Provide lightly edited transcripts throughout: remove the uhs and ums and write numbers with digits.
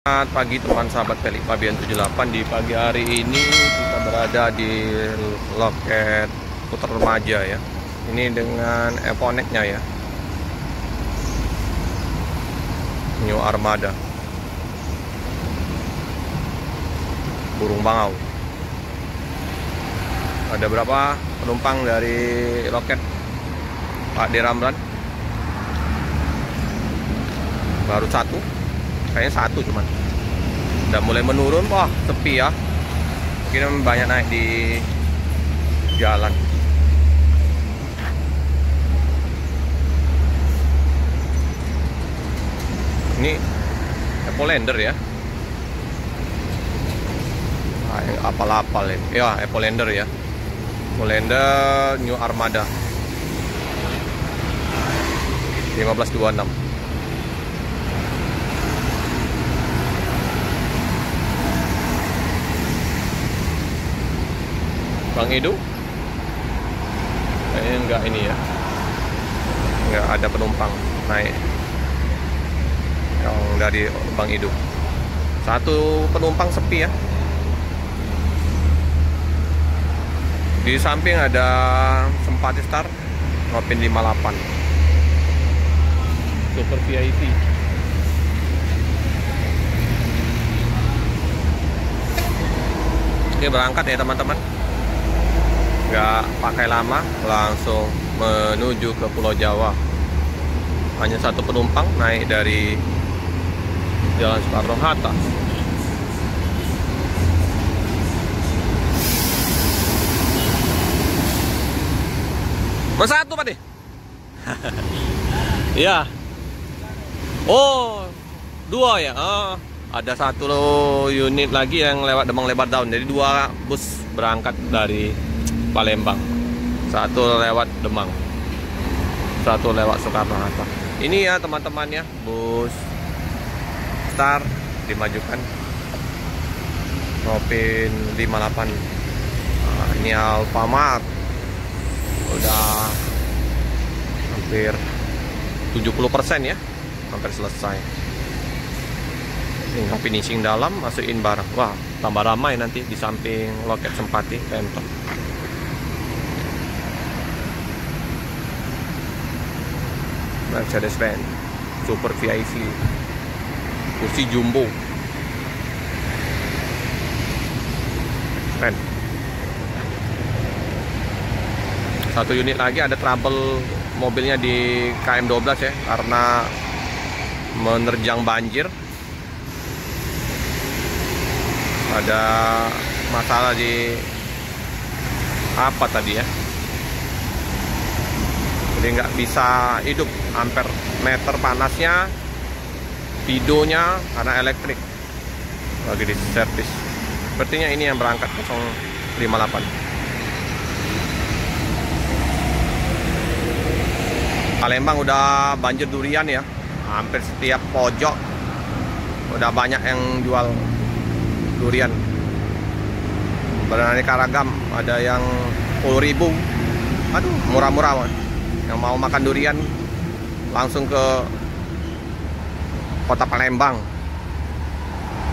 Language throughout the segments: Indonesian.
Selamat pagi teman sahabat Pelik Pabian 78. Di pagi hari ini kita berada di loket putar remaja ya. Ini dengan Evonek-nya ya, New Armada burung bangau. Ada berapa penumpang dari loket Pak D. Ramlan? Baru satu, kayaknya satu cuman. Udah mulai menurun, wah sepi ya. Mungkin banyak naik di jalan. Ini Epolander ya. Nah, apal-apal ini. Ya, Epolander ya. Epolander New Armada 1526. Bang Edu kayaknya enggak ini ya, enggak ada penumpang naik yang dari Bang Edu. Satu penumpang sepi ya. Di samping ada Sempati Star Nopin 58 Super VIP. Oke, berangkat ya teman-teman. Nggak pakai lama, langsung menuju ke Pulau Jawa. Hanya satu penumpang naik dari Jalan Soekarno-Hatta. Mas satu Pak deh. Iya. Oh, dua ya. Oh, ada satu unit lagi yang lewat Demang Lebar Daun. Jadi dua bus berangkat dari Palembang. Satu lewat Demang, satu lewat Soekarno-Hatta. Ini ya teman-teman ya, bus Star dimajukan Nopin 58. Nah, ini Alfamart udah hampir 70% ya, hampir selesai. Tinggal finishing dalam, masukin barang. Wah, tambah ramai nanti di samping loket Sempati Pemkot. Mercedes-Benz Super VIP kursi jumbo keren. Satu unit lagi ada trouble mobilnya di KM12 ya, karena menerjang banjir. Ada masalah di apa tadi ya, jadi nggak bisa hidup, ampere meter panasnya, pidonya karena elektrik lagi di servis. Sepertinya ini yang berangkat 058. Palembang udah banjir durian ya, hampir setiap pojok udah banyak yang jual durian. Beraneka ragam, ada yang 10.000, aduh murah-murah. Yang mau makan durian langsung ke kota Palembang,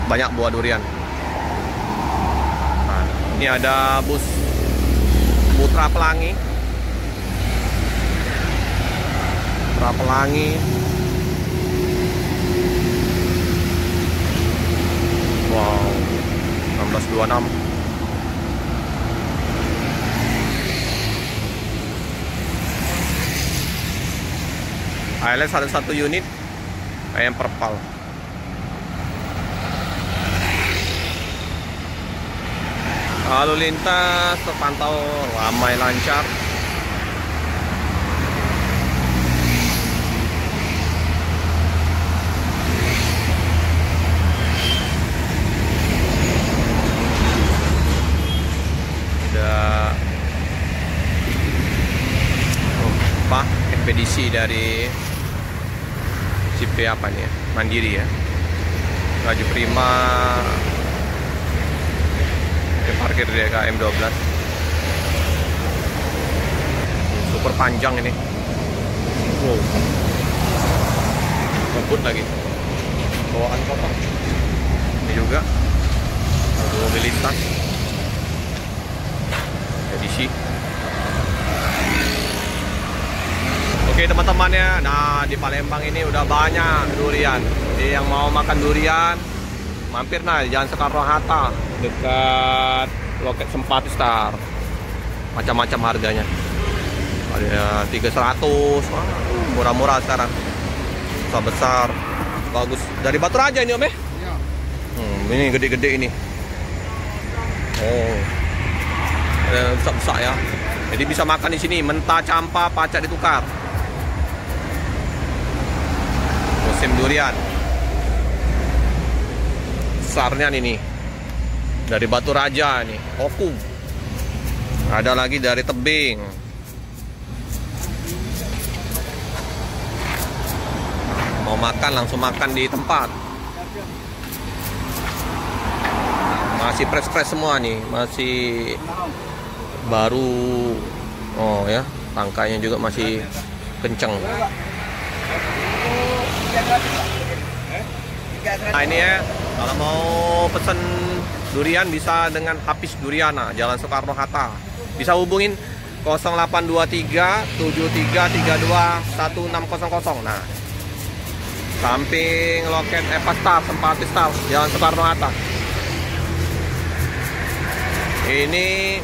banyak buah durian. Nah, ini ada bus Putra Pelangi. Putra Pelangi. Wow, 1626. ALS ada satu unit kayak yang perpal. Lalu lintas terpantau ramai lancar. Ada ekspedisi dari CP apa nih ya? Mandiri ya. Laju Prima parkir di KM12. Super panjang ini. Wow. Ngebut lagi. Bawaan kotak. melintas. Edisi. Oke teman-teman ya, nah di Palembang ini udah banyak durian. Jadi yang mau makan durian, mampir nah di Jalan Soekarno-Hatta dekat loket Sempati Star. Macam-macam harganya. Ada 300, murah-murah sekarang. Besar, bagus. Dari Batu Raja ini Om ya? Iya. Ini gede-gede ini. Oh, besar-besar ya. Jadi bisa makan di sini, mentah, campa, pacak ditukar. Musim durian. Besarnya ini. Dari Batu Raja nih, Oku. Ada lagi dari Tebing. Mau makan langsung makan di tempat. Masih fresh-fresh semua nih, masih baru. Oh ya, tangkainya juga masih kenceng. Nah ini ya, kalau mau pesen durian bisa dengan Hafiz Duriana, Jalan Soekarno-Hatta. Bisa hubungin 0823 7332 1600. Nah, samping loket Eva Star, Sempati Star, Jalan Soekarno-Hatta. Ini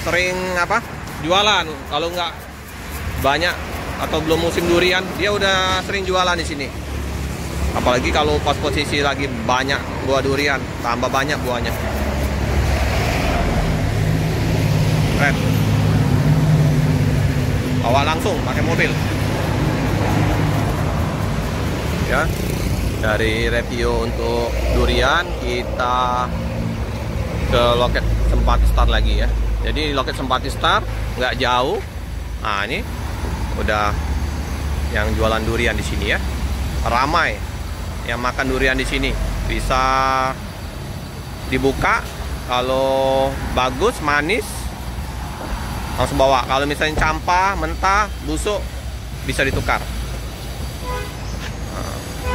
sering apa? Jualan. Kalau nggak banyak atau belum musim durian, dia udah sering jualan di sini. Apalagi kalau pas posisi lagi banyak buah durian, tambah banyak buahnya. Keren. Bawa langsung pakai mobil. Ya, dari review untuk durian kita ke loket Sempati Star lagi ya. Jadi loket Sempati Star nggak jauh. Nah ini udah yang jualan durian di sini ya, ramai yang makan durian di sini. Bisa dibuka, kalau bagus manis langsung bawa. Kalau misalnya campa, mentah, busuk bisa ditukar.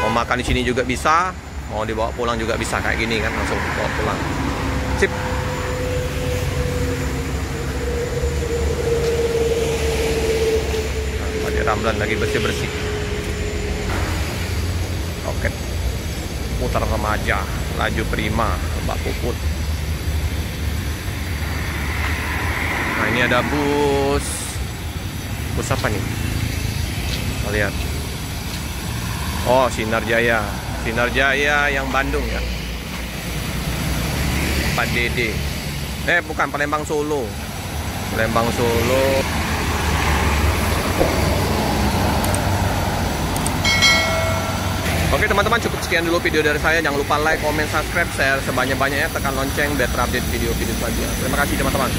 Mau makan di sini juga bisa, mau dibawa pulang juga bisa kayak gini kan, langsung bawa pulang. Sip. Nah, Pak Ramlan lagi bersih-bersih. Oke. Putar remaja, laju prima, Mbak Puput. Nah, ini ada bus apa nih? Kita lihat. Oh, Sinar Jaya. Sinar Jaya yang Bandung ya. 4DD. Bukan, Palembang Solo. Palembang Solo. Oke teman-teman, cukup sekian dulu video dari saya. Jangan lupa like, comment, subscribe, share sebanyak-banyaknya. Tekan lonceng biar terupdate video-video selanjutnya. Terima kasih teman-teman.